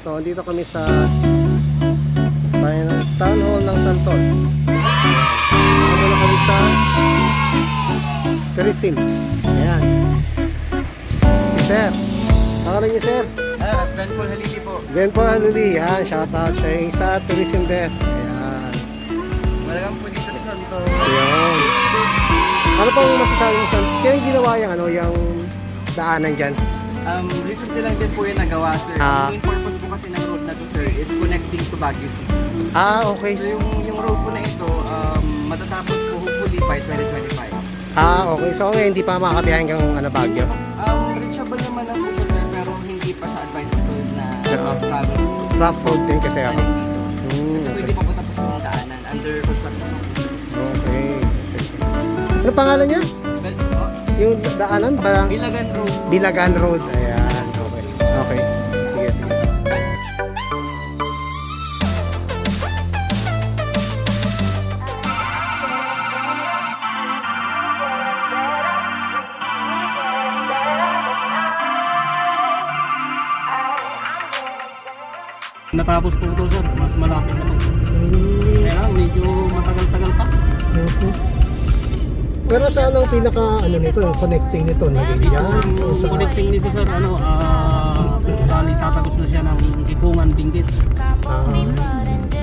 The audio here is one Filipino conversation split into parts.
So, andito kami sa Town Hall ng Santol. Dito na kami sa Tourism. Ayan. Si Sir. Pangalan niyo, Sir? Ben Paul Halili po. Ben Paul Halili. Yan. Shoutout siya yung sa Tourism Desk. Ayan. Malagang po dito sa Santol. Ayan. Ano pong masasabi mo, Sir? Kaya yung ginawa yung daanan dyan? Recently lang din po yung nagawa, sir. Ang main purpose po kasi ng road na to, sir, is connecting to Baguio City. Okay. So yung road po na ito, matatapos po hopefully by 2025. Okay. So ngayon hindi pa makakabiyahin kang Baguio? Reachable naman lang po siya, sir, pero hindi pa siya advisable na travel po. Rough road din kasi ako. Kasi pwede pa po tapos yung daanan under construction. Okay. Ano pangalan niya? Yung daanan? Bilagan Road. Bilagan Road. Ayan. Okay. Okay. Sige, sige. Natapos po ito, sir. Mas malapit na po. Kaya lang, medyo matagal-tagal pa. Pero saan ang pinaka nito, yung connecting nito? Yung connecting nito, sir, bali tatagos na siya ng Kipungan, Binggit.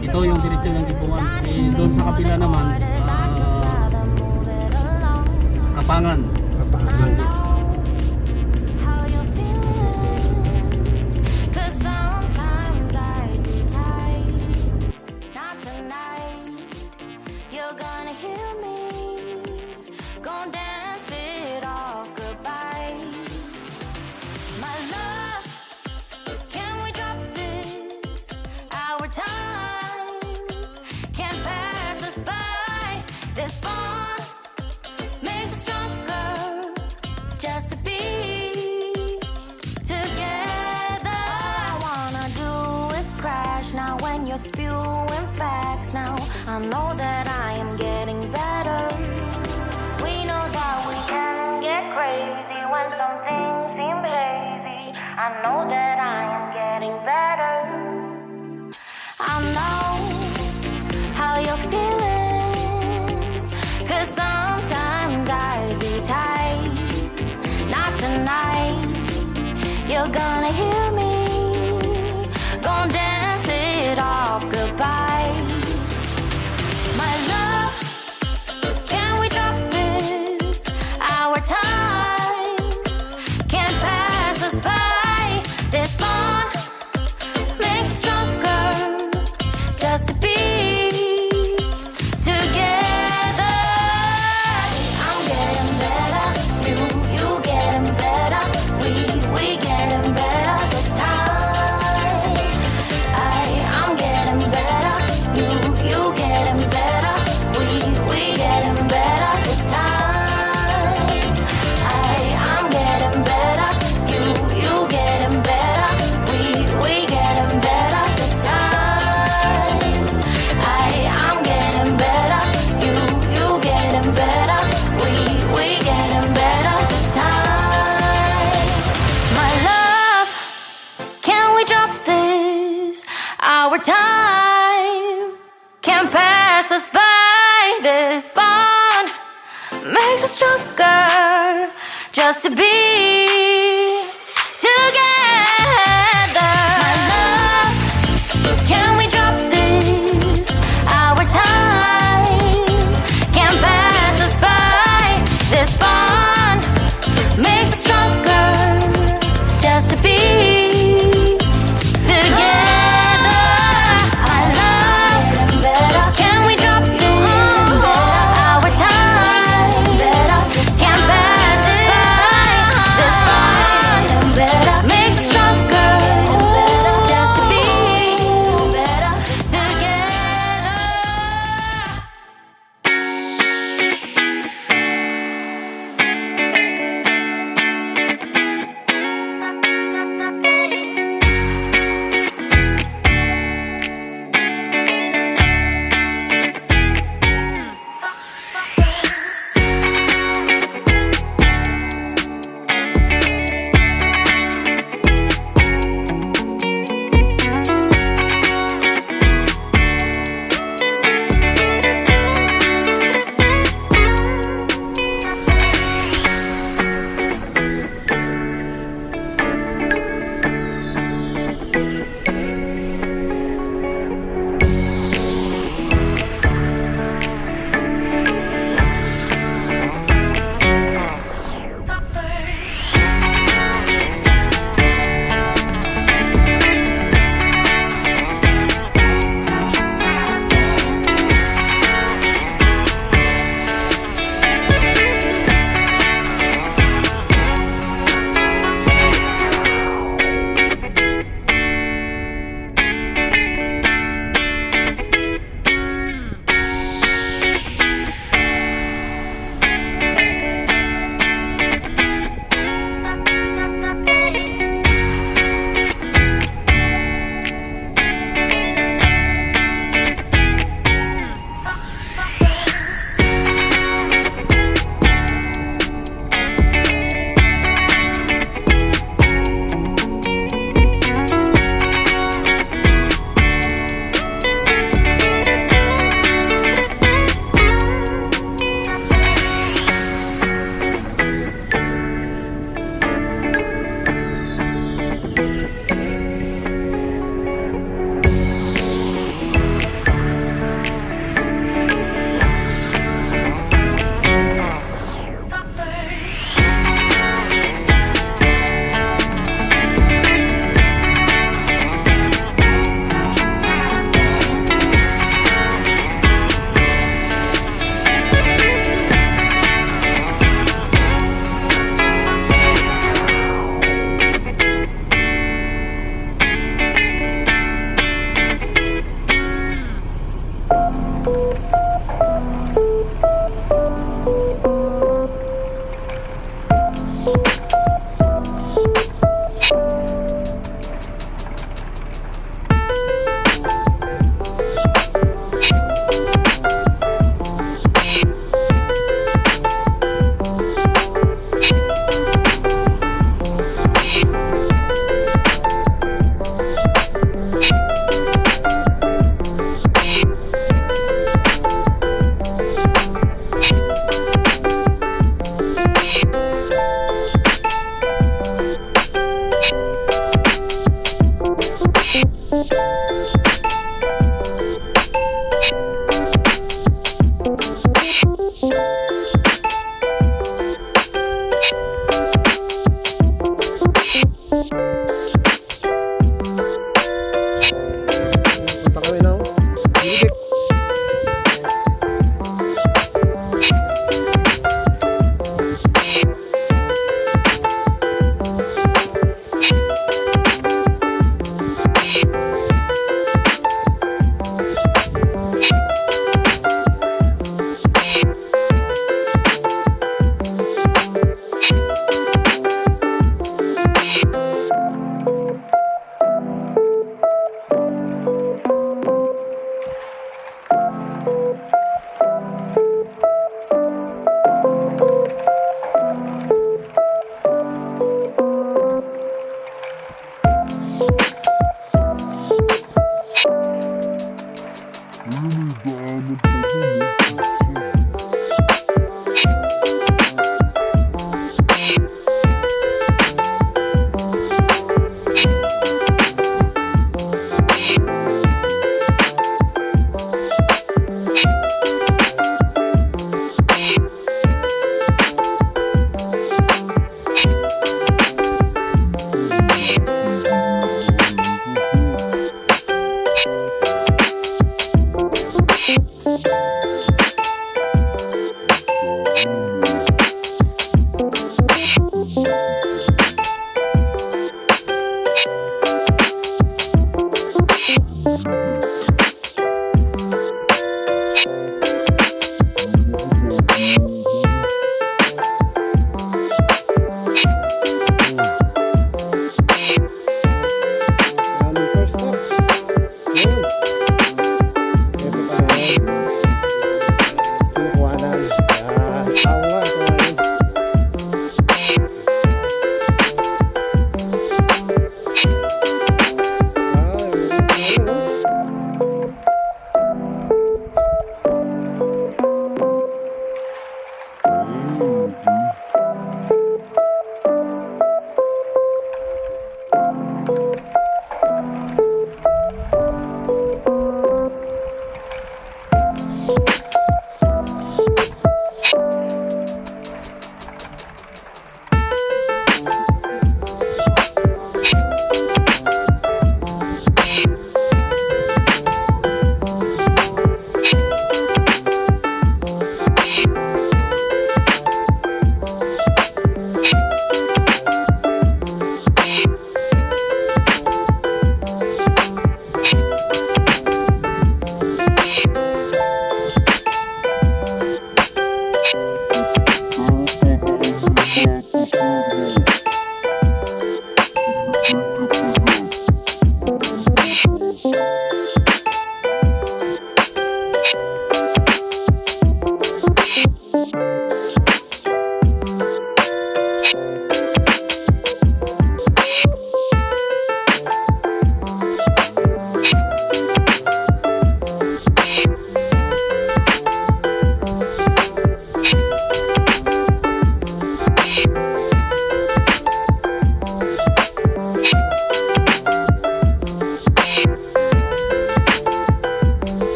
Ito yung diretso ng Kipungan. Doon sa kapila naman, Kapangan. Kapangan. This bond makes us stronger, just to be together. All I wanna do is crash now when you're spewing facts. Now I know that I am getting better. We know that we can get crazy when some things seem hazy. I know that I am getting better. I know how you're feeling. 'Cause sometimes I be tight. Not tonight. You're gonna hear me. Gonna dance it off goodbye. My love, can we drop this? Our time can't pass us by. This bond makes us stronger, just to be together. I'm getting better, you getting better. We getting better this time. I'm getting better, you getting better. We getting better this time. I'm getting better, you getting better. We getting better this time. I'm getting better, you getting better. We getting better this time. My love, can we drop this? Our time can't pass us by. This bond makes us stronger, just to be together. My love, can we drop this? Our time can't pass us by. This bond makes us stronger, just to be together. I love better. Can we drop this? Our time can't pass us by. This Aming first stop. Yun. Ito pala yun. Kinukuhanan. Tao nga. Ito nga yun.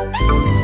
Ayun, ayun.